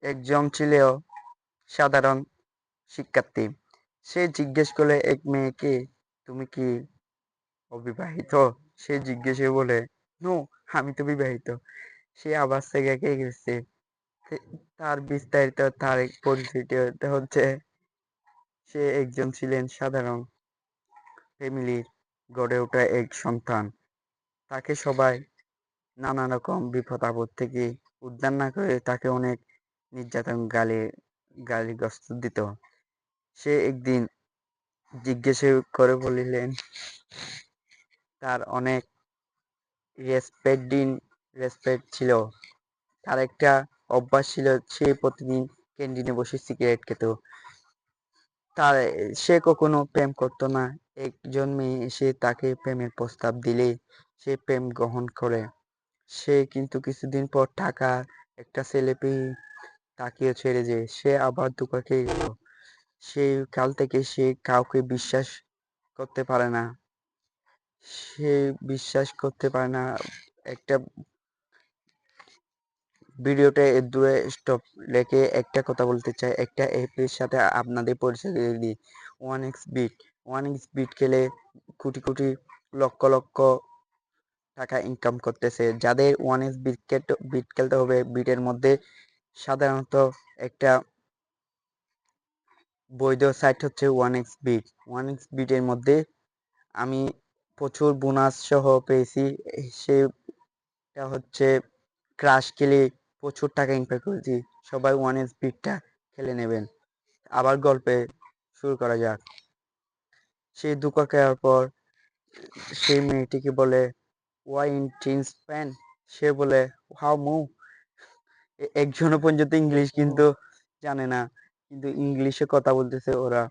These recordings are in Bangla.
একজন ছিল সাধারণ শিক্ষার্থী। সে জিজ্ঞেস করলে এক মেয়েকে, তুমি কি অবিবাহিত? সে জিজ্ঞেসে বলে, নো, আমি তো বিবাহিত। সে আবার থেকে গেছে। তার বিস্তারিত তার পরিচিতি হচ্ছে সে একজন ছিলেন সাধারণ ফ্যামিলির গড়ে ওঠা এক সন্তান। তাকে সবাই নানা রকম বিপদ আপদ থেকে উদ্ধার না করে তাকে অনেক নির্যাতন গালিগালাজ দিত। সে একদিন জিজ্ঞেস করে বলিলেন, তার অনেক রেসপেক্ট ছিল। তার একটা অভ্যাস ছিল, সে প্রতিদিন ক্যান্টিনে বসে সিগারেট খেত। তার সে কখনো প্রেম করতো না। একজন মেয়ে এসে তাকে প্রেমের প্রস্তাব দিলে সে প্রেম গ্রহণ করে। সে কিন্তু কিছুদিন পর টাকা একটা ছেলে পেয়ে তাকেও ছেড়ে যায়। সে আবার ধোঁকা খেয়ে গেল। সেই কাল থেকে সে কাউকে বিশ্বাস করতে পারে না। সে বিশ্বাস করতে পারে না। একটা ভিডিওটা দূরে স্টপ রেখে একটা কথা বলতে চাই। একটা অ্যাপের সাথে আপনাদের পরিচয় দিয়ে দিই। 1xBet। 1xBet খেলে কোটি কোটি লক্ষ লক্ষ টাকা ইনকাম করতেছে। যাদের 1xBet খেলতে হবে, বিটের মধ্যে সাধারণত একটা বৈধ সাইট হচ্ছে 1xBet। 1xBet এর মধ্যে আমি প্রচুর বোনাস সহ পেয়েছি। সেটা হচ্ছে ক্রাশ খেলে প্রচুর টাকা ইনকাম করেছি। সবাই 1xBetটা খেলে নেবেন। আবার গল্পে শুরু করা যাক। সে ধোঁকা খাওয়ার পর সেই মেয়েটিকে বলে, ওয়াই ইন জিন্স প্যান্ট? সে বলে, হাউ মুভ। একজনও পর্যন্ত ইংলিশ কিন্তু জানে না, কিন্তু ইংলিশে কথা বলতেছে ওরা।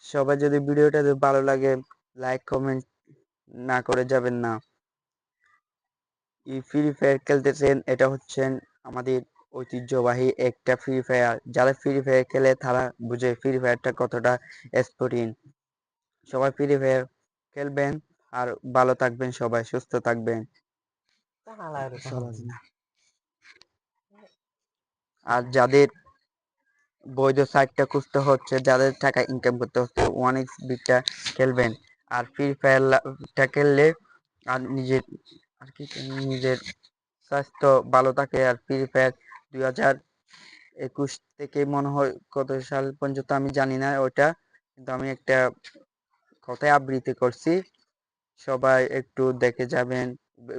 সবাই যদি ভিডিওটা ভালো লাগে, লাইক কমেন্ট না করে যাবেন না। এই ফ্রি ফায়ার খেলতেছেন, এটা হচ্ছেন আমাদের ঐতিহ্যবাহী একটা ফ্রি ফায়ার। যারা ফ্রি ফায়ার খেলে তারা বুঝে ফ্রি ফায়ারটা কতটা স্পোর্টিং। সবাই ফ্রি ফায়ার খেলবেন আর ভালো থাকবেন, সবাই সুস্থ থাকবেন। আর যাদের বৈধ সাইটটা খুঁজতে হচ্ছে, যাদের টাকা ইনকাম করতে হচ্ছে, 1xBetটা খেলবেন। আর ফ্রি ফায়ারটা খেললে আর নিজের স্বাস্থ্য ভালো থাকে। আর ফ্রি ফায়ার 2021 থেকে মনে হয় কত সাল পর্যন্ত আমি জানি না ওটা, কিন্তু আমি একটা কথায় আবৃত্তি করছি। সবাই একটু দেখে যাবেন।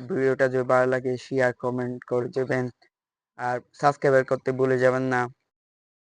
ভিডিওটা যদি ভালো লাগে শেয়ার কমেন্ট করে যাবেন। আর সাবস্ক্রাইব করতে ভুলে যাবেন না।